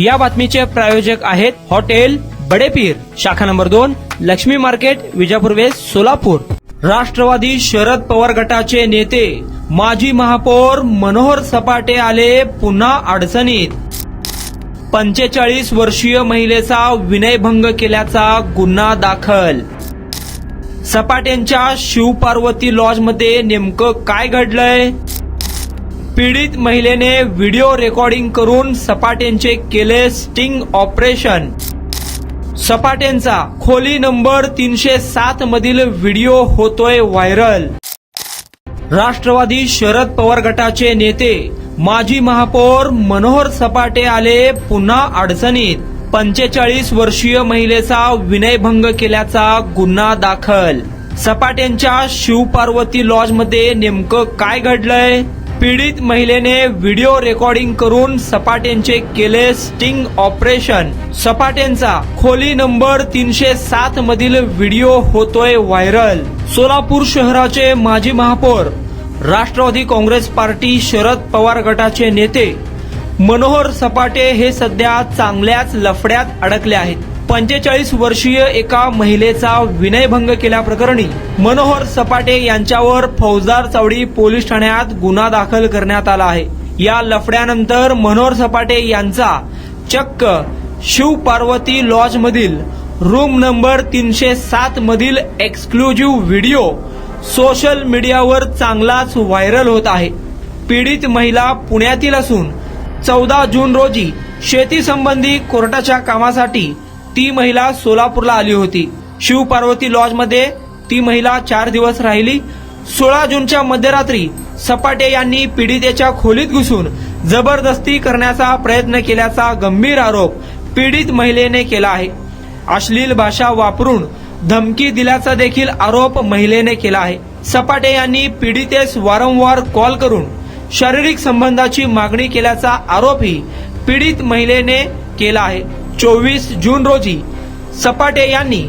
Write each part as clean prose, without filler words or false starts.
या बातमीचे प्रायोजक आहेत हॉटेल बडेपीर, शाखा number 2, Laxmi market, Vijapur west, Solapur. Rashtrawadi Sharad Pawar गटाचे नेते माजी महापौर मनोहर सपाटे आले पुन्हा अडचणीत। 45 वर्षीय महिलेचा विनयभंग केल्याचा गुन्हा दाखल। सपाटेंच्या शिवपार्वती लॉजमध्ये नेमकं काय घडलंय? पीडित महिलेने व्हिडिओ रेकॉर्डिंग करून सपाटेंचे केले स्टिंग ऑपरेशन। सपाटेंचा खोली नंबर 307 मधील व्हिडिओ होतोय व्हायरल। राष्ट्रवादी शरद पवार गटाचे नेते माजी महापौर मनोहर सपाटे आले पुन्हा अडचणीत। 45 वर्षीय महिलेचा विनयभंग केल्याचा गुन्हा दाखल। सपाटेंच्या शिवपार्वती लॉजमध्ये नेमकं काय घडलंय? पीडित महिलेने व्हिडिओ रेकॉर्डिंग करून सपाटेंचे केले स्टिंग ऑपरेशन। सपाटेंचा खोली नंबर 307 मधील व्हिडिओ होतोय व्हायरल। सोलापूर शहराचे माजी महापौर, राष्ट्रवादी काँग्रेस पार्टी शरद पवार गटाचे नेते मनोहर सपाटे हे सध्या चांगल्याच लफड्यात अडकले आहेत। 45 वर्षीय एका महिलेचा विनयभंग केल्याप्रकरणी मनोहर सपाटे यांच्यावर फौजदार चावडी पोलीस ठाण्यात गुन्हा दाखल करण्यात आला आहे। या लफड्यानंतर मनोहर सपाटे यांचा चक्क शिवपार्वती लॉज मधील रूम नंबर 307 मधील एक्सक्लुझिव्ह व्हिडिओ सोशल मीडियावर चांगलाच व्हायरल होत आहे। पीडित महिला पुण्यातील असून 14 जून रोजी शेती संबंधी कोर्टाच्या कामासाठी ती महिला सोलापूरला आली होती। शिवपार्वती लॉज मध्ये ती महिला 4 दिवस राहिली। 16 जूनच्या मध्यरात्री सपाटे यांनी पीडितेच्या खोलीत घुसून जबरदस्ती करण्याचा प्रयत्न केल्याचा गंभीर आरोप पीडित महिलेने केला आहे। अश्लील भाषा वापरून धमकी दिल्याचा देखील आरोप महिलेने केला आहे। सपाटे यांनी पीडितेस वारंवार कॉल करून शारीरिक संबंधाची मागणी केल्याचा आरोपही पीडित महिलेने केला आहे। 24 जून रोजी सपाटे यांनी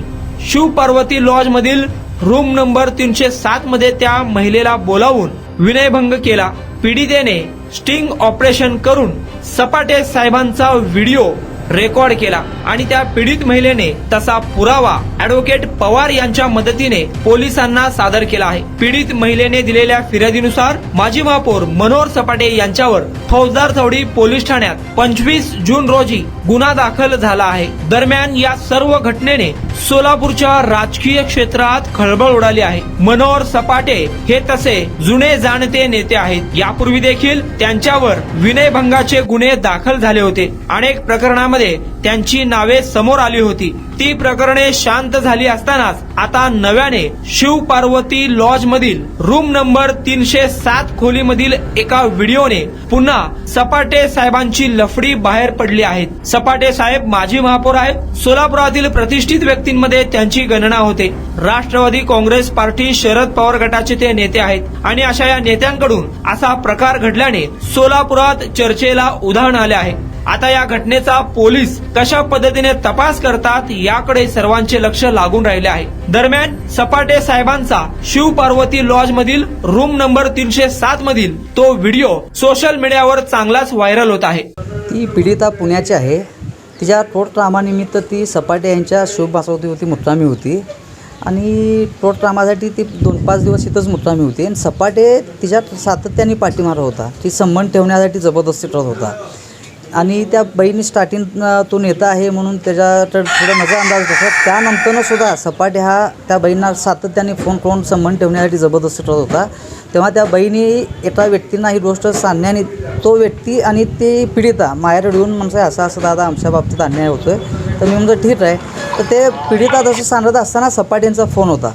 शिवपार्वती लॉज मधील रूम नंबर 307 मध्ये त्या महिलेला बोलावून विनयभंग केला। पीडितेने स्टिंग ऑपरेशन करून सपाटे साहेबांचा व्हिडिओ रेकॉर्ड केला आणि त्या पीडित महिलेने तसा पुरावा ॲडव्होकेट पवार यांच्या मदतीने पोलिसांना सादर केला आहे। पीडित महिलेने दिलेल्या फिर्यादीनुसार माजी महापौर मनोहर सपाटे यांच्यावर फौजदार चावडी पोलीस ठाण्यात 25 जून रोजी गुन्हा दाखल झाला आहे। दरम्यान या सर्व घटनेने सोलापूरच्या राजकीय क्षेत्रात खळबळ उडाली आहे। मनोहर सपाटे हे तसे जुने जाणते नेते आहेत। यापूर्वी देखील त्यांच्यावर विनयभंगाचे गुन्हे दाखल झाले होते। अनेक प्रकरणांमध्ये त्यांची नावे समोर आली होती। ती प्रकरणे शांत झाली असतानाच आता नव्याने शिवपार्वती लॉज मधील रूम नंबर 307 खोलीमधील एका व्हिडिओने पुन्हा सपाटे साहेबांची लफडी बाहेर पडली आहे। सपाटे साहेब माजी महापौर आहेत। सोलापुरातील प्रतिष्ठित व्यक्तींमध्ये त्यांची गणना होते। राष्ट्रवादी काँग्रेस पार्टी शरद पवार गटाचे ते नेते आहेत आणि अशा या नेत्यांकडून असा प्रकार घडल्याने सोलापुरात चर्चेला उधाण आले आहे। आता या घटनेचा पोलीस कशा पद्धतीने तपास करतात याकडे सर्वांचे लक्ष लागून राहिले आहे। दरम्यान सपाटे साहेबांचा शिवपार्वती लॉज मधील रूम नंबर 307 मधील तो व्हिडिओ सोशल मीडियावर चांगलाच व्हायरल होत आहे। ती पीडिता पुण्याची आहे। तिच्या पोट ट्रामानिमित्त ती सपाटे यांच्या शिवपार्वती होती, मुक्कामी होती आणि पोट ट्रामासाठी ती 2-5 दिवस इथंच मुक्कामी होती आणि सपाटे तिच्या सातत्याने पाठीमार होता। ती संबंध ठेवण्यासाठी जबरदस्ती करत होता आणि त्या बाईंनी स्टार्टिंग तो नेता आहे म्हणून त्याच्याकडे थोडा माझा अंदाज होता। त्यानंतरनं सुद्धा सपाटे हा त्या बाईंना सातत्याने फोन करून संबंध ठेवण्यासाठी जबरदस्ती करत होता। तेव्हा त्या बाईंनी एका व्यक्तींना ही गोष्ट सांगण्याने तो व्यक्ती आणि ती पीडिता माझ्याकडे येऊन म्हणजे असं दादा आमच्या बाबतीत अन्याय होतोय। तर मी म्हणजे ठीक आहे। तर ते पीडिता जसं सांगत असताना सपाटेंचा फोन होता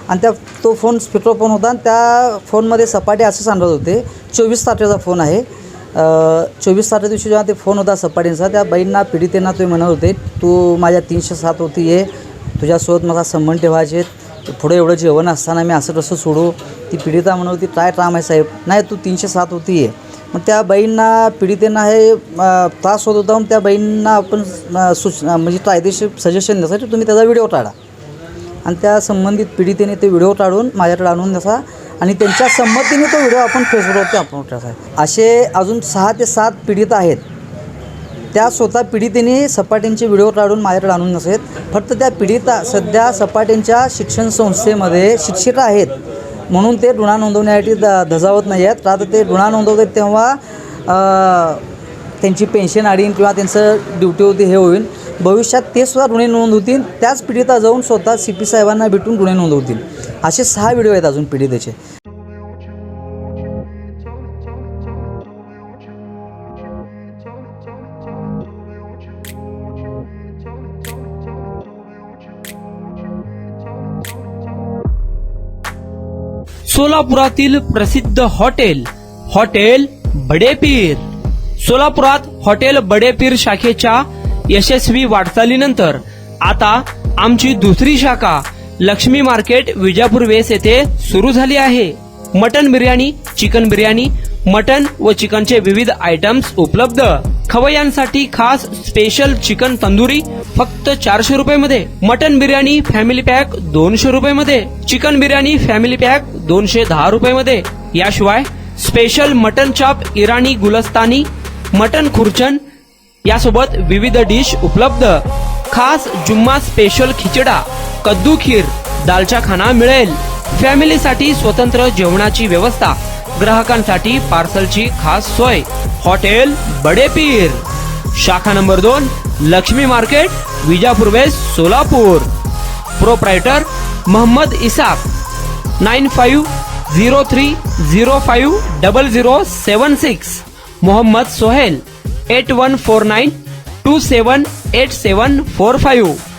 आणि तो फोन स्पीकर फोन होता आणि त्या फोनमध्ये सपाटे असं सांगत होते। 24 तारखेचा फोन आहे। 24 तारखे दिवशी जेव्हा ते फोन होता सपाटेंचा, त्या बाईंना पीडितेंना ते म्हणत होते तू माझ्या 307 होती ये, तुझ्यासोबत माझा संबंध ठेवायचे, पुढे एवढं जेवण असताना मी असं कसं सोडू? ती पीडिता म्हणत होती काय काम आहे साहेब? नाही तू 307 होती ये। मग त्या बाईंना पीडितेंना हे त्रास होत होता। त्या बाईंना आपण म्हणजे कायदेशीर सजेशन द्यायसाठी तुम्ही त्याचा व्हिडिओ टाळा आणि त्या संबंधित पीडितेने ते व्हिडिओ काढून माझ्याकडे आणून द्यायचा आणि त्यांच्या संमतीने तो व्हिडिओ आपण फेसबुकवरती अपलोड करायचा आहे। असे अजून 6 ते 7 पीडित आहेत त्या स्वतः पीडितेने सपाटेंचे व्हिडिओ काढून माझ्याकडे आणून नसेत. फक्त त्या पीडिता सध्या सपाटेंच्या शिक्षण संस्थेमध्ये शिक्षिका आहेत म्हणून ते गुन्हा नोंदवण्यासाठी धजावत नाही आहेत. का तर ते गुन्हा नोंदवतात तेव्हा त्यांची पेन्शन अडीन किंवा त्यांचं ड्युटीवरती हे होईल. भविष्यात ते सुद्धा गुन्हे नोंद होतील. त्याच पीडिता जाऊन स्वतः CP साहेबांना भेटून गुन्हे नोंदवतील. असे 6 व्हिडिओ आहेत अजून पीडितेचे. सोलापुरातील प्रसिद्ध हॉटेल बडेपीर. सोलापुरात हॉटेल बडेपीर शाखेच्या यशस्वी वाटचालीनंतर आता आमची दुसरी शाखा लक्ष्मी मार्केट विजापूर वेस येथे सुरू झाली आहे. Mutton biryani, chicken biryani, mutton व चिकनचे विविध आयटम्स उपलब्ध. खवय्यांसाठी खास स्पेशल चिकन तंदुरी फक्त 400 रुपये मध्ये. मटन बिर्याणी फॅमिली पॅक 200 रुपये मध्ये. चिकन बिर्याणी फॅमिली पॅक 210 रुपये मध्ये. याशिवाय स्पेशल मटन चाप, इराणी गुलस्तानी, मटन खुर्चन यासोबत विविध डिश उपलब्ध. खास जुम्मा स्पेशल खिचडा, कद्दू खीर, दालचा खाना मिळेल. फॅमिलीसाठी स्वतंत्र जेवणाची व्यवस्था, ग्राहकांसाठी पार्सलची खास सोय. हॉटेल बडेपीर, शाखा number 2, Laxmi market, Vijapur west, Solapur. Proprietor Mohammad Ishaq. 9503050076. Mohammad Sohail. 8149278745.